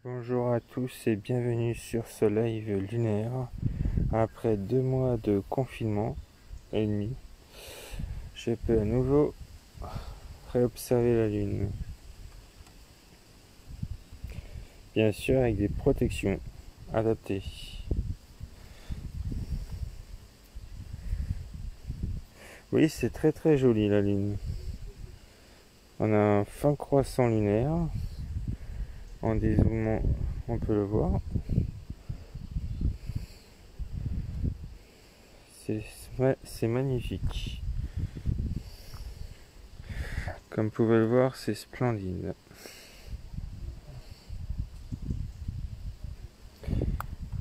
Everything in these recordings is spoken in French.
Bonjour à tous et bienvenue sur ce live lunaire. Après 2 mois de confinement et demi, je peux à nouveau réobserver la Lune. Bien sûr avec des protections adaptées. Oui, c'est très très joli la Lune. On a un fin croissant lunaire. En dézoomant, on peut le voir. C'est magnifique. Comme vous pouvez le voir, c'est splendide.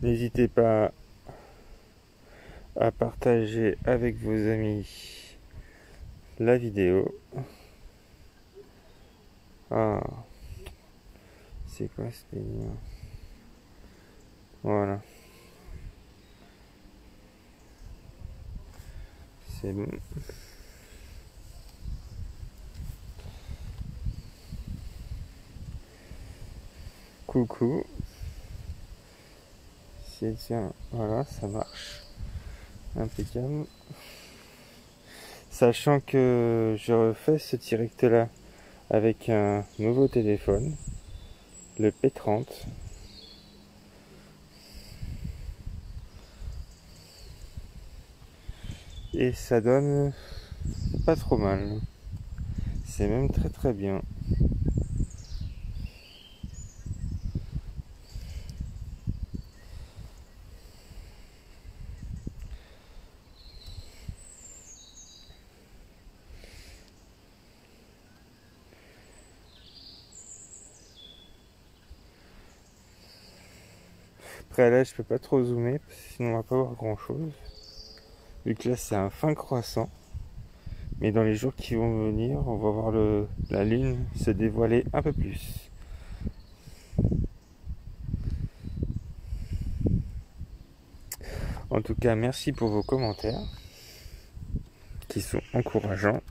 N'hésitez pas à partager avec vos amis la vidéo. Ah, c'est quoi ce délire? Voilà, c'est bon. Coucou. C'est tiens, voilà, ça marche. Impeccable. Sachant que je refais ce direct là avec un nouveau téléphone, le P30. Et ça donne pas trop mal. C'est même très très bien. Après là, je peux pas trop zoomer, parce que sinon on va pas voir grand chose. Vu que là c'est un fin croissant. Mais dans les jours qui vont venir, on va voir la lune se dévoiler un peu plus. En tout cas, merci pour vos commentaires qui sont encourageants.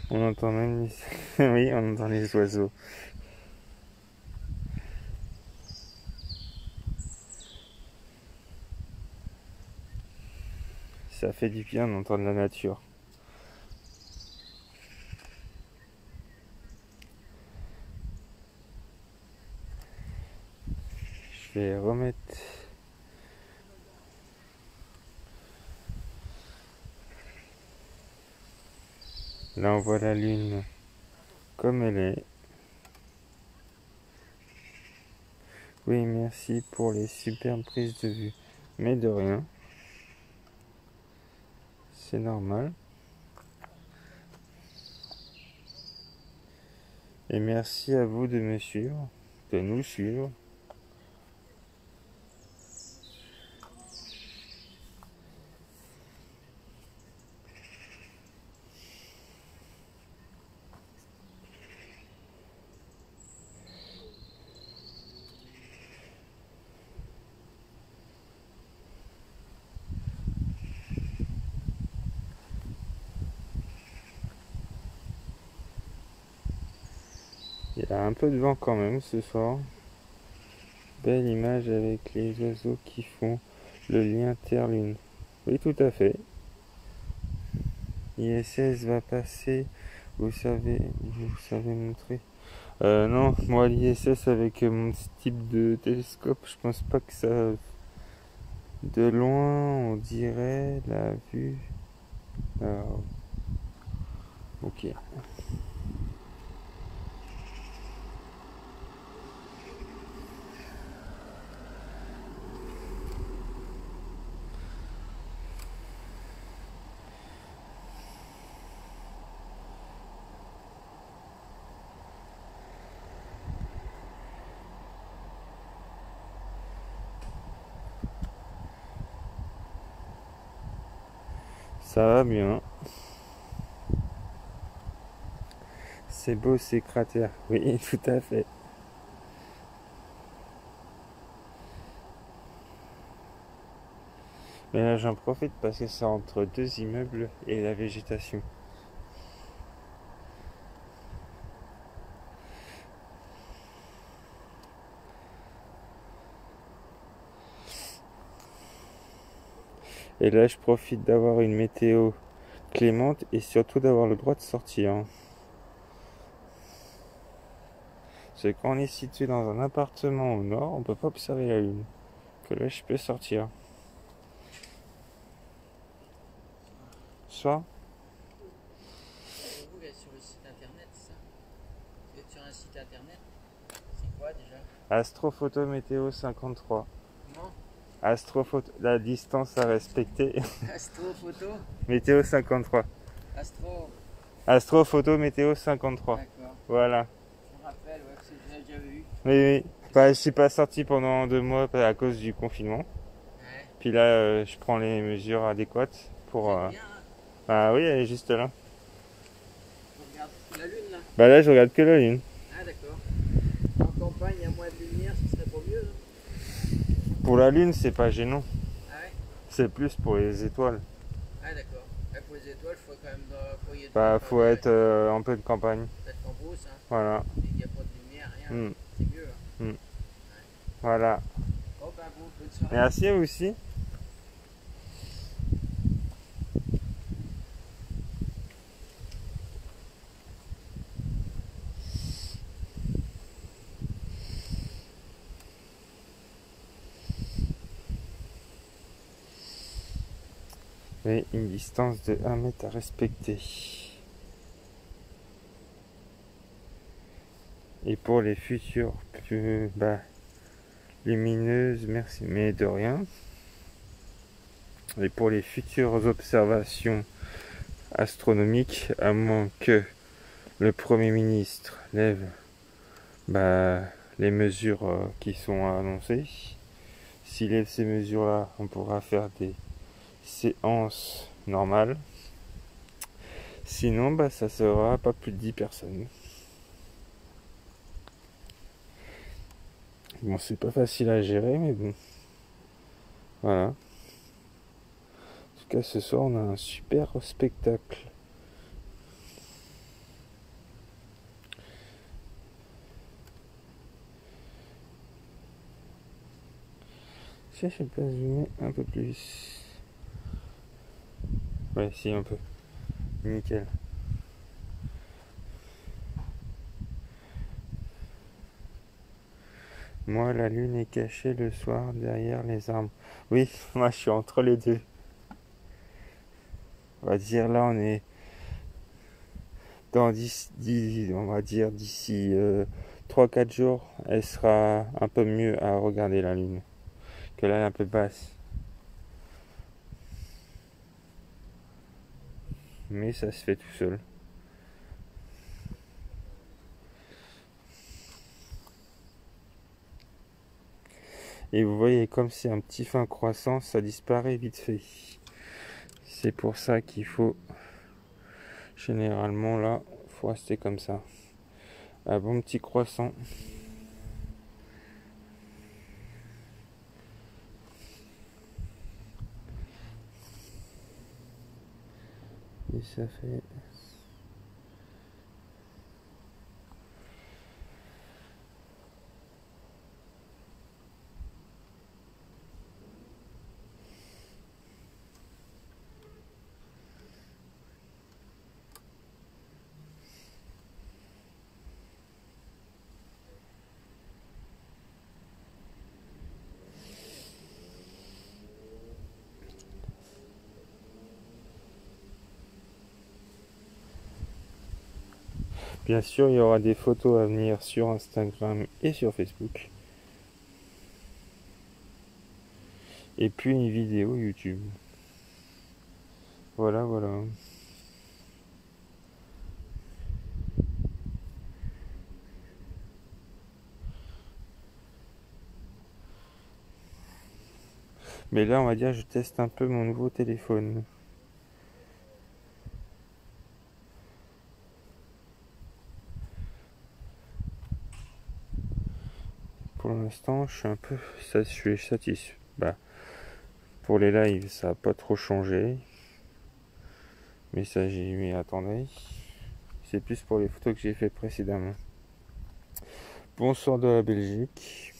On entend même les... oui, on entend les oiseaux. Ça fait du bien d'entendre la nature. Je vais remettre... Là, on voit la lune comme elle est. Oui, merci pour les superbes prises de vue. Mais de rien. C'est normal. Et merci à vous de me suivre, de nous suivre. Il y a un peu de vent quand même ce soir. Belle image avec les oiseaux qui font le lien Terre-Lune. Oui, tout à fait. ISS va passer, vous savez montrer. Non, moi l'ISS avec mon type de télescope, je pense pas que ça... De loin, on dirait la vue... Alors, ok. Ça va bien. C'est beau ces cratères. Oui, tout à fait. Mais là j'en profite parce que c'est entre deux immeubles et la végétation. Et là je profite d'avoir une météo clémente et surtout d'avoir le droit de sortir. C'est quand on est situé dans un appartement au nord, on peut pas observer la lune. Que là je peux sortir. Soit Vous êtes sur le site internet, c'est ça? Vous êtes sur un site internet? C'est quoi déjà? Astrophoto météo 53. Comment? Astrophoto, la distance à respecter. Astrophoto? Météo 53. Astro. Astrophoto météo 53. D'accord. Voilà. Je me rappelle, ouais, parce que j'ai déjà vu. Oui, oui. Bah, je suis pas sorti pendant 2 mois à cause du confinement. Ouais. Puis là, je prends les mesures adéquates pour. C'est bien, hein? Bah oui, elle est juste là. On regarde la lune là. Bah là, je regarde que la lune. Ah d'accord. En campagne, il y a moins de lumière, ce serait pas mieux, hein? Pour la lune, c'est pas gênant. Ah ouais? C'est plus pour les étoiles. Ah d'accord. Ouais, pour les étoiles, il faut quand même faut y être Bah, faut être un peu de campagne. peut-être qu'en brousse, hein. Voilà. Il n'y a pas de lumière, rien. Mm. C'est mieux, hein. Mm. Voilà. Bon ben bon, bonne soirée. Merci à vous aussi. Et une distance de 1 mètre à respecter. Et pour les futures plus lumineuses, merci, mais de rien. Et pour les futures observations astronomiques, à moins que le Premier ministre lève les mesures qui sont annoncées. S'il lève ces mesures-là, on pourra faire des séances normales. Sinon, ça sera pas plus de 10 personnes. Bon, c'est pas facile à gérer, mais bon. Voilà. En tout cas, ce soir, on a un super spectacle. Je sais pas zoomer un peu plus. Ouais, si, un peu. Nickel. Moi, la lune est cachée le soir derrière les arbres. Oui, moi, je suis entre les deux. On va dire, là, on est dans on va dire d'ici 3-4 jours, elle sera un peu mieux à regarder la lune. Que là, elle est un peu basse. Mais ça se fait tout seul. Et vous voyez, comme c'est un petit fin croissant, ça disparaît vite fait. C'est pour ça qu'il faut, généralement là, faut rester comme ça. Un bon petit croissant. Et ça fait... Bien sûr, il y aura des photos à venir sur Instagram et sur Facebook. Et puis une vidéo YouTube. Voilà, voilà. Mais là, on va dire, je teste un peu mon nouveau téléphone. Pour l'instant, je suis satisfait. Pour les lives, ça n'a pas trop changé. Mais ça, j'y m'y attendais. C'est plus pour les photos que j'ai fait précédemment. Bonsoir de la Belgique.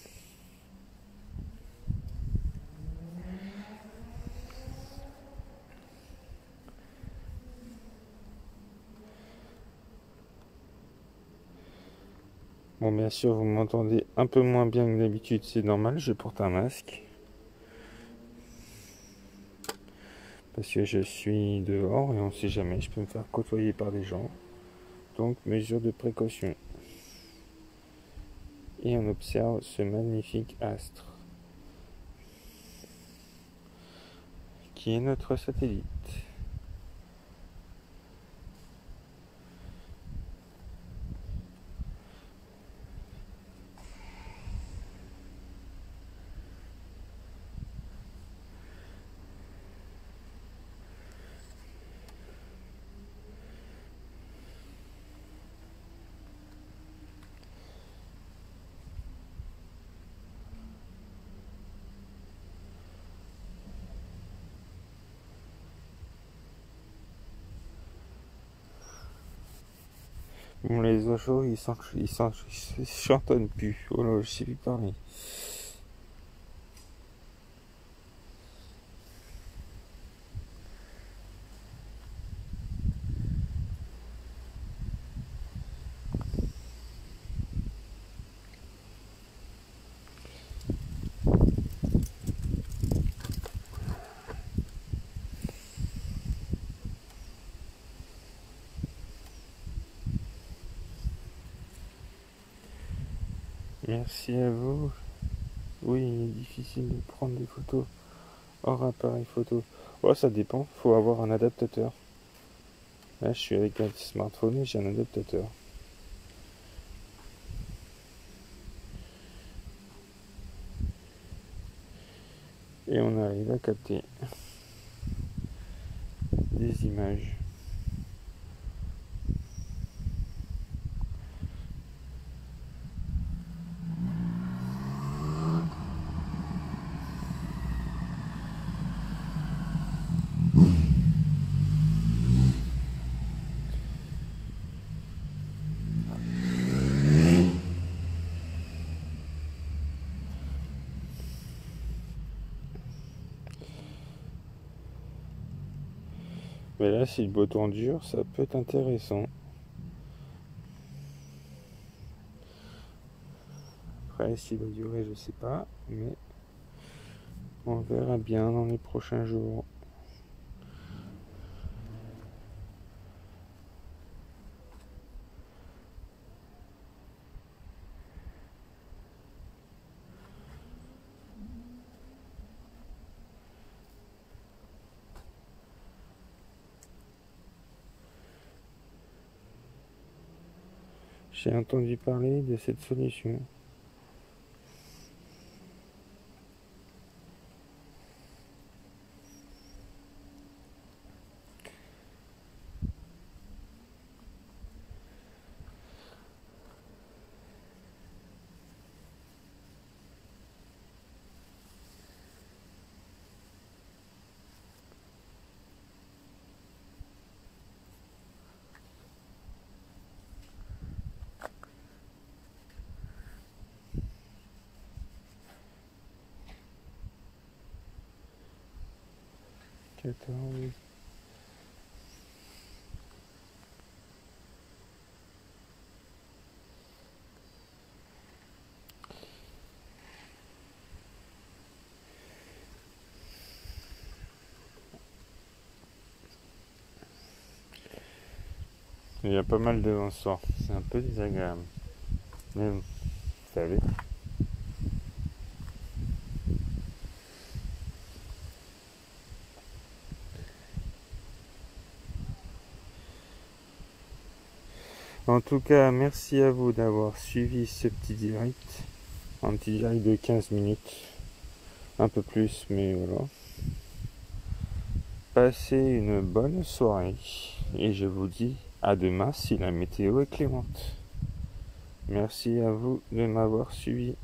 Bon, bien sûr, vous m'entendez un peu moins bien que d'habitude, c'est normal, je porte un masque. Parce que je suis dehors et on ne sait jamais, je peux me faire côtoyer par des gens. Donc, mesure de précaution. Et on observe ce magnifique astre, qui est notre satellite. Bon, les oiseaux, ils chantonnent plus. Oh là, je sais plus parler. Merci à vous. Oui, il est difficile de prendre des photos hors appareil photo. Oh, ça dépend, faut avoir un adaptateur. Là, je suis avec un smartphone et j'ai un adaptateur. Et on arrive à capter des images. Mais là, si le beau temps dure, ça peut être intéressant. Après, s'il va durer, je sais pas, mais on verra bien dans les prochains jours. J'ai entendu parler de cette solution. Il y a pas mal de vent ce soir, c'est un peu désagréable. Mais bon, vous savez. En tout cas, merci à vous d'avoir suivi ce petit direct. Un petit direct de 15 minutes. Un peu plus, mais voilà. Passez une bonne soirée. Et je vous dis à demain si la météo est clémente. Merci à vous de m'avoir suivi.